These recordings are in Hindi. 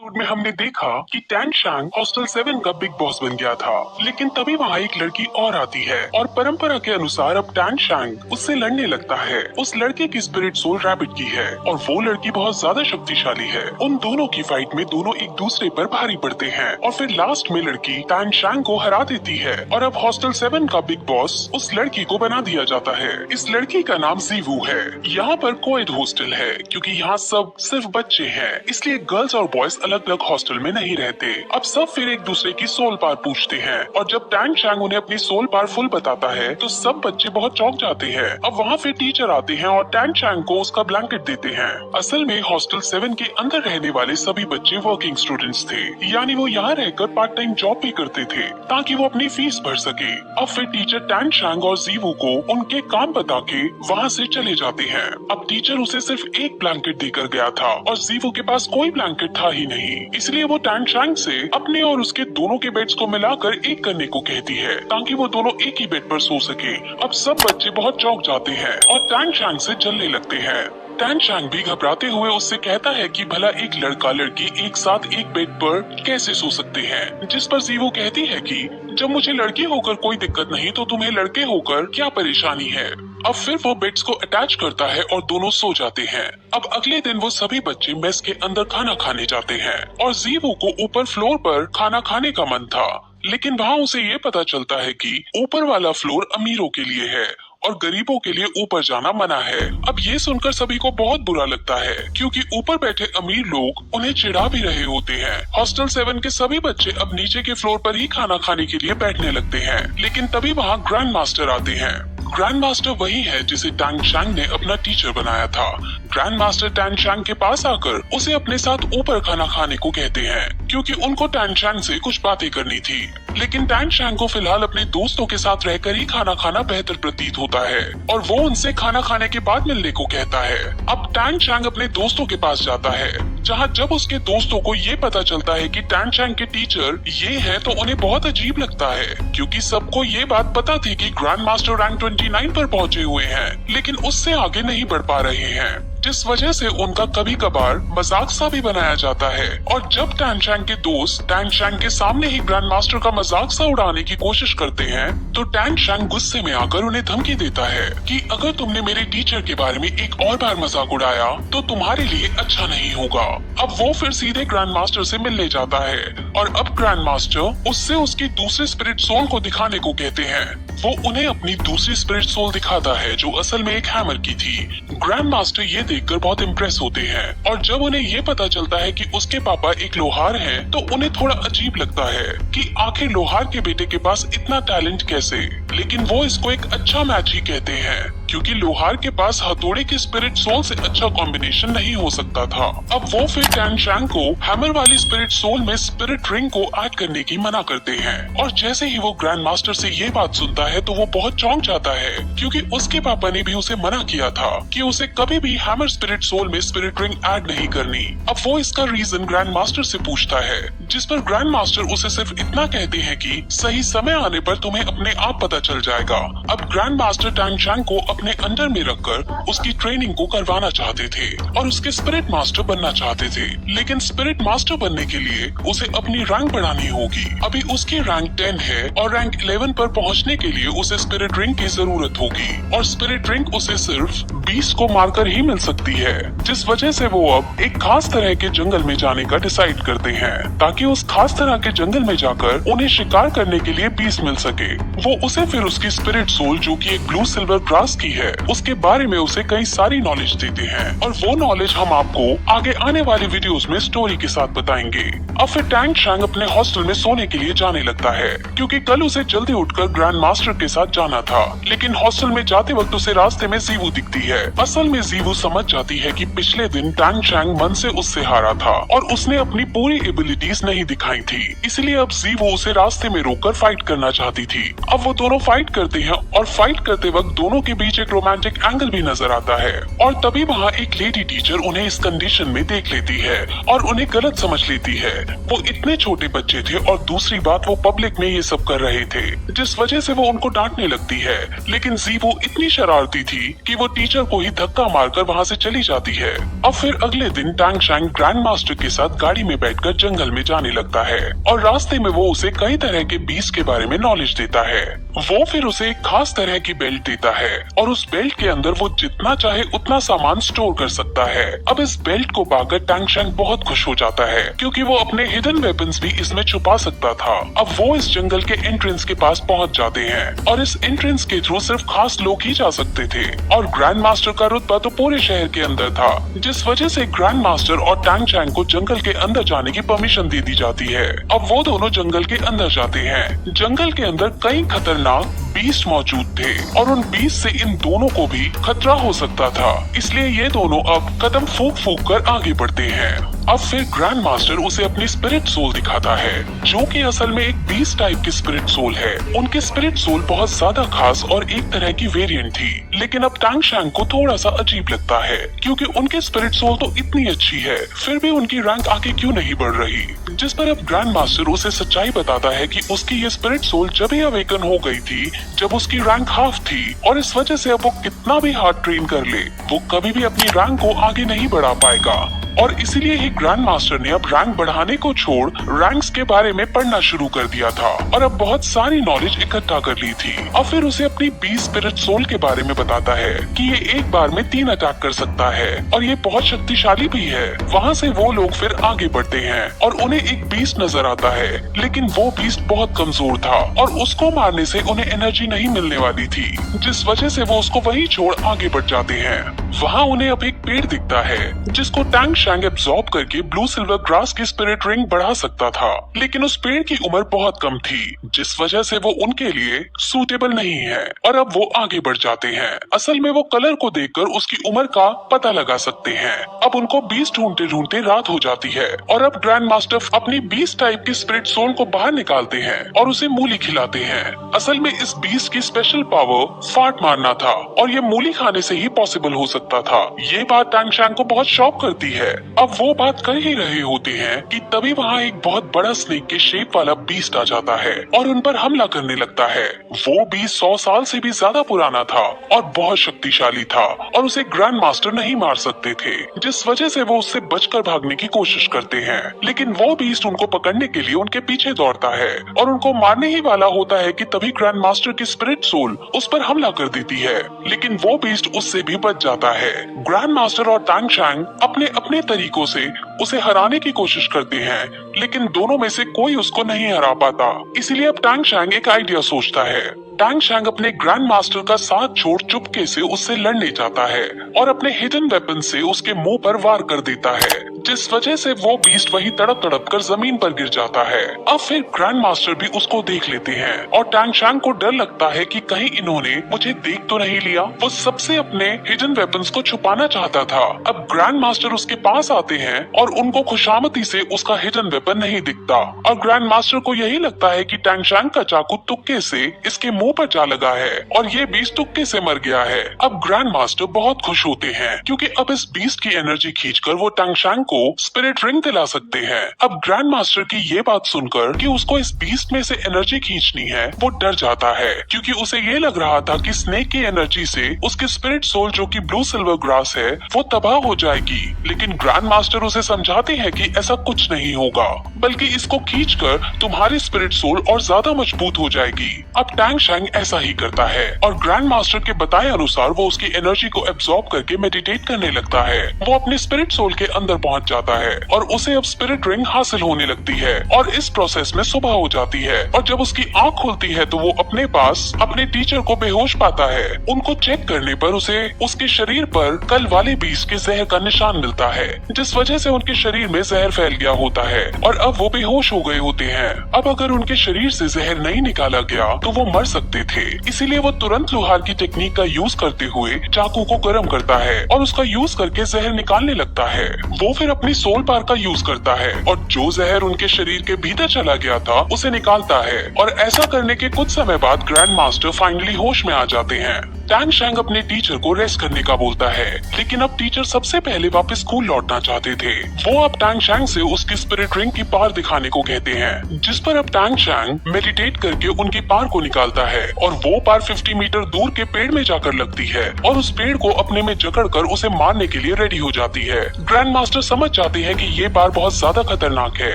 एपिसोड में हमने देखा कि टैन शांग हॉस्टल 7 का बिग बॉस बन गया था, लेकिन तभी वहाँ एक लड़की और आती है और परंपरा के अनुसार अब टैन शांग उससे लड़ने लगता है। उस लड़के की स्पिरिट सोल रैबिट की है और वो लड़की बहुत ज्यादा शक्तिशाली है। उन दोनों की फाइट में दोनों एक दूसरे पर भारी पड़ते हैं और फिर लास्ट में लड़की टैन शांग को हरा देती है और अब हॉस्टल 7 का बिग बॉस उस लड़की को बना दिया जाता है। इस लड़की का नाम जीवू है। यहाँ पर कोएड हॉस्टल है क्योंकि यहाँ सब सिर्फ बच्चे हैं, इसलिए गर्ल्स और बॉयज अलग अलग हॉस्टल में नहीं रहते। अब सब फिर एक दूसरे की सोल पावर पूछते हैं और जब टैन शांग उन्हें अपनी सोल पावर फुल बताता है तो सब बच्चे बहुत चौंक जाते हैं। अब वहाँ फिर टीचर आते हैं और टैन शांग को उसका ब्लैंकेट देते हैं। असल में हॉस्टल 7 के अंदर रहने वाले सभी बच्चे वर्किंग स्टूडेंट्स थे, यानी वो यहाँ रहकर पार्ट टाइम जॉब भी करते थे ताकि वो अपनी फीस भर सके। अब फिर टीचर टैन शांग और जीवू को उनके काम बता के वहाँ से चले जाते हैं। अब टीचर उसे सिर्फ एक ब्लैंकेट देकर गया था और जीवू के पास कोई ब्लैंकेट था ही नहीं, इसलिए वो टैन शांग से अपने और उसके दोनों के बेड्स को मिलाकर एक करने को कहती है ताकि वो दोनों एक ही बेड पर सो सके। अब सब बच्चे बहुत चौंक जाते हैं और टैन शांग से जलने लगते हैं। टैन शांग भी घबराते हुए उससे कहता है कि भला एक लड़का लड़की एक साथ एक बेड पर कैसे सो सकते हैं, जिस पर जीवू कहती है कि जब मुझे लड़की होकर कोई दिक्कत नहीं तो तुम्हें लड़के होकर क्या परेशानी है। अब फिर वो बेड्स को अटैच करता है और दोनों सो जाते हैं। अब अगले दिन वो सभी बच्चे मेस के अंदर खाना खाने जाते हैं और जीवू को ऊपर फ्लोर पर खाना खाने का मन था, लेकिन वहाँ उसे ये पता चलता है कि ऊपर वाला फ्लोर अमीरों के लिए है और गरीबों के लिए ऊपर जाना मना है। अब ये सुनकर सभी को बहुत बुरा लगता है क्योंकि ऊपर बैठे अमीर लोग उन्हें चिढ़ा भी रहे होते हैं। हॉस्टल 7 के सभी बच्चे अब नीचे के फ्लोर पर ही खाना खाने के लिए बैठने लगते हैं, लेकिन तभी वहाँ ग्रैंड मास्टर आते हैं। ग्रैंड मास्टर वही है जिसे टैन शांग ने अपना टीचर बनाया था। ग्रैंड मास्टर टैन शांग के पास आकर उसे अपने साथ ऊपर खाना खाने को कहते हैं क्योंकि उनको टैन शांग से कुछ बातें करनी थी, लेकिन टैन शांग को फिलहाल अपने दोस्तों के साथ रहकर ही खाना खाना बेहतर प्रतीत होता है और वो उनसे खाना खाने के बाद मिलने को कहता है। अब टैन शांग अपने दोस्तों के पास जाता है, जहाँ जब उसके दोस्तों को ये पता चलता है कि टैन शांग के टीचर ये है तो उन्हें बहुत अजीब लगता है क्योंकि सबको ये बात पता थी कि ग्रैंड मास्टर रैंक 29 पर पहुँचे हुए हैं, लेकिन उससे आगे नहीं बढ़ पा रहे हैं, जिस वजह से उनका कभी कभार मजाक सा भी बनाया जाता है। और जब टैन शांग के दोस्त टैन शांग के सामने ही ग्रैंड मास्टर का मजाक सा उड़ाने की कोशिश करते हैं तो टैन शांग गुस्से में आकर उन्हें धमकी देता है कि अगर तुमने मेरे टीचर के बारे में एक और बार मजाक उड़ाया तो तुम्हारे लिए अच्छा नहीं होगा। अब वो फिर सीधे ग्रैंड मास्टर से मिलने जाता है और अब ग्रैंड मास्टर उससे उसकी दूसरी स्पिरिट सोल को दिखाने को कहते हैं। वो उन्हें अपनी दूसरी स्पिरिट सोल दिखाता है जो असल में एक हैमर की थी। ग्रैंड मास्टर ये देखकर बहुत इम्प्रेस होते हैं और जब उन्हें ये पता चलता है कि उसके पापा एक लोहार हैं, तो उन्हें थोड़ा अजीब लगता है कि आखिर लोहार के बेटे के पास इतना टैलेंट कैसे, लेकिन वो इसको एक अच्छा मैच ही कहते हैं क्योंकि लोहार के पास हथौड़े की स्पिरिट सोल से अच्छा कॉम्बिनेशन नहीं हो सकता था। अब वो फिर टैन शांग को हैमर वाली स्पिरिट सोल में स्पिरिट रिंग को ऐड करने की मना करते हैं और जैसे ही वो ग्रैंड मास्टर से ये बात सुनता है तो वो बहुत चौंक जाता है क्योंकि उसके पापा ने भी उसे मना किया था कि उसे कभी भी हैमर स्पिरिट सोल में स्पिरिट रिंग ऐड नहीं करनी। अब वो इसका रीजन ग्रैंड मास्टर से पूछता है, जिस पर ग्रैंड मास्टर उसे सिर्फ इतना कहते हैं कि सही समय आने पर तुम्हें अपने आप पता चल जाएगा। अब ग्रैंड मास्टर टैन शांग को अपने अंडर में रखकर उसकी ट्रेनिंग को करवाना चाहते थे और उसके स्पिरिट मास्टर बनना चाहते थे, लेकिन स्पिरिट मास्टर बनने के लिए उसे अपनी रैंक बढ़ानी होगी। अभी उसकी रैंक 10 है और रैंक 11 पर पहुंचने के लिए उसे स्पिरिट रिंग की जरूरत होगी और स्पिरिट रिंग उसे सिर्फ 20 को मारकर ही मिल सकती है, जिस वजह से वो अब एक खास तरह के जंगल में जाने का डिसाइड करते हैं ताकि उस खास तरह के जंगल में जाकर उन्हें शिकार करने के लिए 20 मिल सके। वो उसे फिर उसकी स्पिरिट सोल जो कि एक ब्लू सिल्वर ग्रास की है उसके बारे में उसे कई सारी नॉलेज देते हैं और वो नॉलेज हम आपको आगे आने वाली वीडियोस में स्टोरी के साथ बताएंगे। अब फिर टैन शांग अपने हॉस्टल में सोने के लिए जाने लगता है क्योंकि कल उसे जल्दी उठकर ग्रैंड मास्टर के साथ जाना था, लेकिन हॉस्टल में जाते वक्त उसे रास्ते में जीवू दिखती है। असल में जीवू समझ जाती है कि पिछले दिन टैन शांग मन से उससे हारा था और उसने अपनी पूरी एबिलिटीज नहीं दिखाई थी, इसलिए अब जीवू उसे रास्ते में रोककर फाइट करना चाहती थी। अब वो दोनों फाइट करते हैं और फाइट करते वक्त दोनों के बीच बीच एक रोमांटिक एंगल भी नजर आता है। और तभी वहाँ एक लेडी टीचर उन्हें इस कंडीशन में देख लेती है और उन्हें गलत समझ लेती है। वो इतने छोटे बच्चे थे और दूसरी बात वो पब्लिक में ये सब कर रहे थे, जिस वजह से वो उनको डांटने लगती है। लेकिन ज़ीवो इतनी शरारती थी कि वो टीचर को ही धक्का मारकर वहाँ से चली जाती है। अब फिर अगले दिन टैंग शैंग ग्रैंड मास्टर के साथ गाड़ी में बैठकर जंगल में जाने लगता है और रास्ते में वो उसे कई तरह के बीस्ट के बारे में नॉलेज देता है। वो फिर उसे एक खास तरह की बेल्ट देता है और उस बेल्ट के अंदर वो जितना चाहे उतना सामान स्टोर कर सकता है। अब इस बेल्ट को पाकर टैंग शैंग बहुत खुश हो जाता है क्योंकि वो अपने हिडन वेपन्स भी इसमें छुपा सकता था। अब वो इस जंगल के एंट्रेंस के पास पहुंच जाते हैं और इस एंट्रेंस के थ्रू सिर्फ खास लोग ही जा सकते थे और ग्रैंड मास्टर का रुतबा तो पूरे शहर के अंदर था, जिस वजह से ग्रैंड मास्टर और टैंग शैंग को जंगल के अंदर जाने की परमिशन दे दी जाती है। अब वो दोनों जंगल के अंदर जाते हैं। जंगल के अंदर कई खतरनाक बीस्ट मौजूद थे और उन बीस्ट से इन दोनों को भी खतरा हो सकता था, इसलिए ये दोनों अब कदम फूंक फूंक कर आगे बढ़ते हैं। अब फिर ग्रैंड मास्टर उसे अपनी स्पिरिट सोल दिखाता है, जो कि असल में एक बीस्ट टाइप की स्पिरिट सोल है। उनकी स्पिरिट सोल बहुत ज्यादा खास और एक तरह की वेरिएंट थी, लेकिन अब टैंग शैंग को थोड़ा सा अजीब लगता है क्योंकि उनकी स्पिरिट सोल तो इतनी अच्छी है, फिर भी उनकी रैंक आगे क्यों नहीं बढ़ रही। जिस पर अब ग्रैंड मास्टर उसे सच्चाई बताता है कि उसकी ये स्पिरिट सोल जब ही अवेकन हो गई थी जब उसकी रैंक हाफ थी और इस वजह से अब वो कितना भी हार्ड ट्रेन कर ले वो कभी भी अपनी रैंक को आगे नहीं बढ़ा पाएगा। और इसीलिए ही ग्रैंड मास्टर ने अब रैंक बढ़ाने को छोड़ रैंक्स के बारे में पढ़ना शुरू कर दिया था और अब बहुत सारी नॉलेज इकट्ठा कर ली थी। अब फिर उसे अपनी बीस्ट स्पिरिट सोल के बारे में बताता है कि ये एक बार में 3 अटैक कर सकता है और ये बहुत शक्तिशाली भी है। वहाँ से वो लोग फिर आगे बढ़ते हैं और उन्हें एक बीस्ट नजर आता है, लेकिन वो बीस्ट बहुत कमजोर था और उसको मारने से उन्हें एनर्जी नहीं मिलने वाली थी, जिस वजह से वो उसको वहीं छोड़ आगे बढ़ जाते हैं। वहाँ उन्हें अब एक पेड़ दिखता है जिसको टैंग शैंग एब्जॉर्ब करके ब्लू सिल्वर ग्रास की स्पिरिट रिंग बढ़ा सकता था, लेकिन उस पेड़ की उम्र बहुत कम थी, जिस वजह से वो उनके लिए सूटेबल नहीं है और अब वो आगे बढ़ जाते हैं। असल में वो कलर को देखकर उसकी उम्र का पता लगा सकते हैं। अब उनको बीस्ट ढूंढते ढूंढते रात हो जाती है और अब ग्रैंड मास्टर अपनी बीस्ट टाइप की स्पिरिट सोल को बाहर निकालते हैं और उसे मूली खिलाते हैं। असल में इस बीस्ट की स्पेशल पावर फाट मारना था और ये मूली खाने से ही पॉसिबल हो सकता था। ये बात टैंग शैंग को बहुत शॉक करती है। अब वो बात कर ही रहे होते हैं कि तभी वहाँ एक बहुत बड़ा स्नेक के शेप वाला बीस्ट आ जाता है और उन पर हमला करने लगता है। वो बीस्ट 100 साल से भी ज्यादा पुराना था और बहुत शक्तिशाली था और उसे ग्रैंड मास्टर नहीं मार सकते थे, जिस वजह से वो उससे बचकर भागने की कोशिश करते हैं। लेकिन वो बीस्ट उनको पकड़ने के लिए उनके पीछे दौड़ता है और उनको मारने ही वाला होता है कि तभी ग्रैंड मास्टर की स्पिरिट सोल उस पर हमला कर देती है, लेकिन वो बीस्ट उससे भी बच जाता है। ग्रैंड मास्टर और टैंग शैंग अपने अपने तरीकों से उसे हराने की कोशिश करते हैं, लेकिन दोनों में से कोई उसको नहीं हरा पाता। इसलिए अब टैंग शैंग एक आइडिया सोचता है। टैंग शैंग अपने ग्रैंड मास्टर का साथ छोड़ चुपके से उससे लड़ने जाता है और अपने हिडन वेपन से उसके मुंह पर वार कर देता है, जिस वजह से वो बीस्ट वही तड़प तड़प कर जमीन पर गिर जाता है। अब फिर ग्रैंड मास्टर भी उसको देख लेते हैं और टैंग शैंग को डर लगता है कि कहीं इन्होंने मुझे देख तो नहीं लिया। वो सबसे अपने हिडन वेपन्स को छुपाना चाहता था। अब ग्रैंड मास्टर उसके पास आते हैं और उनको खुशामदी से उसका हिडन वेपन नहीं दिखता और ग्रैंड मास्टर को यही लगता है कि टैंग शैंग का चाकू तुक्के से इसके मुंह पर जा लगा है और ये बीस्ट तुक्के से मर गया है। अब ग्रैंड मास्टर बहुत खुश होते हैं क्योंकि अब इस बीस्ट की एनर्जी खींचकर वो टैंग शैंग को स्पिरिट रिंग दिला सकते हैं। अब ग्रैंड मास्टर की ये बात सुनकर कि उसको इस बीस्ट में से एनर्जी खींचनी है, वो डर जाता है क्योंकि उसे ये लग रहा था कि स्नेक की एनर्जी से उसकी स्पिरिट सोल जो कि ब्लू सिल्वर ग्रास है वो तबाह हो जाएगी। लेकिन ग्रैंड मास्टर उसे समझाते हैं कि ऐसा कुछ नहीं होगा, बल्कि इसको खींचकर तुम्हारी स्पिरिट सोल और ज्यादा मजबूत हो जाएगी। अब टैंग शैंग ऐसा ही करता है और ग्रैंड मास्टर के बताए अनुसार वो उसकी एनर्जी को एब्जॉर्ब करके मेडिटेट करने लगता है। वो अपने स्पिरिट सोल के अंदर पहुंच जाता है और उसे अब स्पिरिट रिंग हासिल होने लगती है और इस प्रोसेस में सुबह हो जाती है और जब उसकी आंख खुलती है तो वो अपने पास अपने टीचर को बेहोश पाता है। उनको चेक करने पर उसे उसके शरीर पर कल वाले बीस्ट के जहर का निशान मिलता है, जिस वजह से उनके शरीर में जहर फैल गया होता है और अब वो बेहोश हो गए होते हैं। अब अगर उनके शरीर से जहर नहीं निकाला गया तो वो मर सकते थे, इसीलिए वो तुरंत लोहार की टेक्निक का यूज करते हुए चाकू को गर्म करता है और उसका यूज करके जहर निकालने लगता है। वो फिर अपनी सोल पार का यूज करता है और जो जहर उनके शरीर के भीतर चला गया था उसे निकालता है और ऐसा करने के कुछ समय बाद ग्रैंड मास्टर फाइनली होश में आ जाते हैं। टैंग शैंग अपने टीचर को रेस्ट करने का बोलता है, लेकिन अब टीचर सबसे पहले वापस स्कूल लौटना चाहते थे। वो अब टैंग शैंग से उसकी स्पिरिट रिंग की पावर दिखाने को कहते हैं, जिस पर अब टैंग शैंग मेडिटेट करके उनकी पावर को निकालता है और वो पावर 50 मीटर दूर के पेड़ में जाकर लगती है और उस पेड़ को अपने में जकड़कर उसे मारने के लिए रेडी हो जाती है। ग्रैंड मास्टर समझ जाते हैं कि ये पावर बहुत ज्यादा खतरनाक है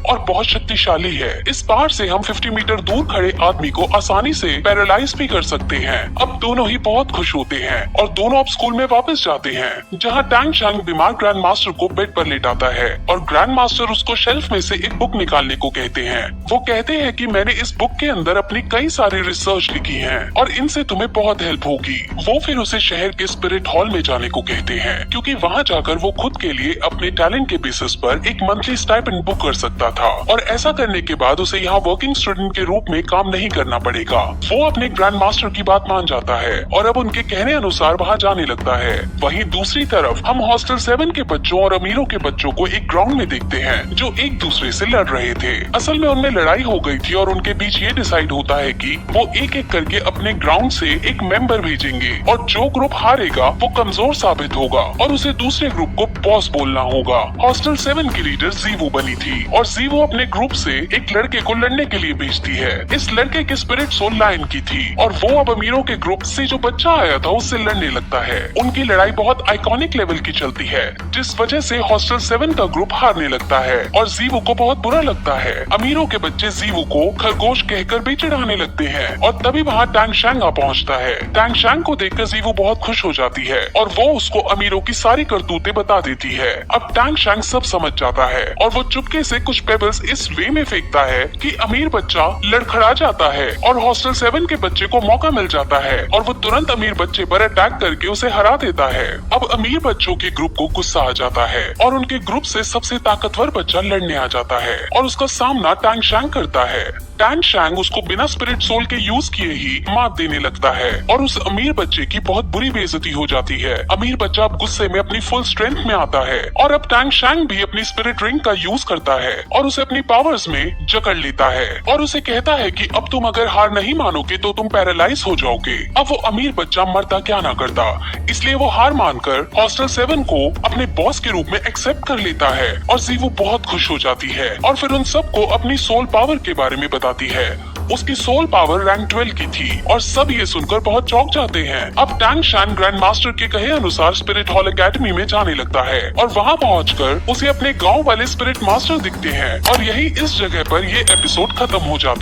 और बहुत शक्तिशाली है। इस पावर से हम 50 मीटर दूर खड़े आदमी को आसानी से पैरालाइज भी कर सकते हैं। अब दोनों ही बहुत खुश होते हैं और दोनों अब स्कूल में वापस जाते हैं, जहाँ टैंग शैंग बीमार ग्रैंड मास्टर को बेड पर लेटाता है और ग्रैंड मास्टर उसको शेल्फ में से एक बुक निकालने को कहते हैं। वो कहते हैं कि मैंने इस बुक के अंदर अपनी कई सारी रिसर्च लिखी है और इनसे तुम्हें बहुत हेल्प होगी। वो फिर उसे शहर के स्पिरिट हॉल में जाने को कहते हैं, क्योंकि वहाँ जाकर वो खुद के लिए अपने टैलेंट के बेसिस पर एक मंथली स्टाइपेंड बुक कर सकता था और ऐसा करने के बाद उसे यहाँ वर्किंग स्टूडेंट के रूप में काम नहीं करना पड़ेगा। वो अपने ग्रैंड मास्टर की बात मान जाता है और अब उनके कहने अनुसार वहाँ जाने लगता है। वहीं दूसरी तरफ हम हॉस्टल 7 के बच्चों और अमीरों के बच्चों को एक ग्राउंड में देखते हैं जो एक दूसरे से लड़ रहे थे। असल में उनमें लड़ाई हो गई थी और उनके बीच ये डिसाइड होता है कि वो एक एक करके अपने ग्राउंड से एक मेंबर भेजेंगे और जो ग्रुप हारेगा वो कमजोर साबित होगा और उसे दूसरे ग्रुप को बॉस बोलना होगा। हॉस्टल 7 की लीडर जीवो बनी थी और जीवो अपने ग्रुप से एक लड़के को लड़ने के लिए भेजती है। इस लड़के की स्पिरिट सोल लायन की थी और वो अब अमीरों के ग्रुप से जो बच्चा आया था उससे लड़ने लगता है। उनकी लड़ाई बहुत आइकॉनिक लेवल की चलती है, जिस वजह से हॉस्टल 7 का ग्रुप हारने लगता है और जीवो को बहुत बुरा लगता है। अमीरों के बच्चे जीवो को खरगोश कहकर भी चिढ़ाने लगते हैं और तभी वहाँ टैंग शैंग आ पहुँचता है। टैंग शैंग को देखकर जीवो बहुत खुश हो जाती है और वो उसको अमीरों की सारी करतूतें बता देती है। अब टैंग शैंग सब समझ जाता है और वो चुपके से कुछ पेबल्स इस वे में फेंकता है कि अमीर बच्चा लड़खड़ा जाता है और हॉस्टल 7 के बच्चे को मौका मिल जाता है और वो तुरंत अमीर बच्चे पर अटैक करके उसे हरा देता है। अब अमीर बच्चों के ग्रुप को गुस्सा आ जाता है और उनके ग्रुप से सबसे ताकतवर बच्चा लड़ने आ जाता है और उसका सामना टैंग शैंग करता है। टैंग शैंग उसको बिना स्पिरिट सोल के यूज किए ही मात देने लगता है और उस अमीर बच्चे की बहुत बुरी बेइज्जती हो जाती है। अमीर बच्चा अब गुस्से में अपनी फुल स्ट्रेंथ में आता है और अब टैंग शैंग भी अपनी स्पिरिट रिंग का यूज करता है और उसे अपनी पावर्स में जकड़ लेता है और उसे कहता है कि अब तुम अगर हार नहीं मानोगे तो तुम पैरालाइज हो जाओगे। अब वो अमीर बच्चा मरता क्या ना करता, इसलिए वो हार मानकर हॉस्टल 7 को अपने बॉस के रूप में एक्सेप्ट कर लेता है और जीवो बहुत खुश हो जाती है और फिर उन सबको अपनी सोल पावर के बारे में बताती है। उसकी सोल पावर रैंक 12 की थी और सब ये सुनकर बहुत चौंक जाते हैं। अब टैंग शैंग ग्रैंड मास्टर के कहे अनुसार स्पिरिट हॉल एकेडमी में जाने लगता है और वहाँ पहुंचकर उसे अपने गांव वाले स्पिरिट मास्टर दिखते हैं और यही इस जगह पर ये एपिसोड खत्म हो जाता है।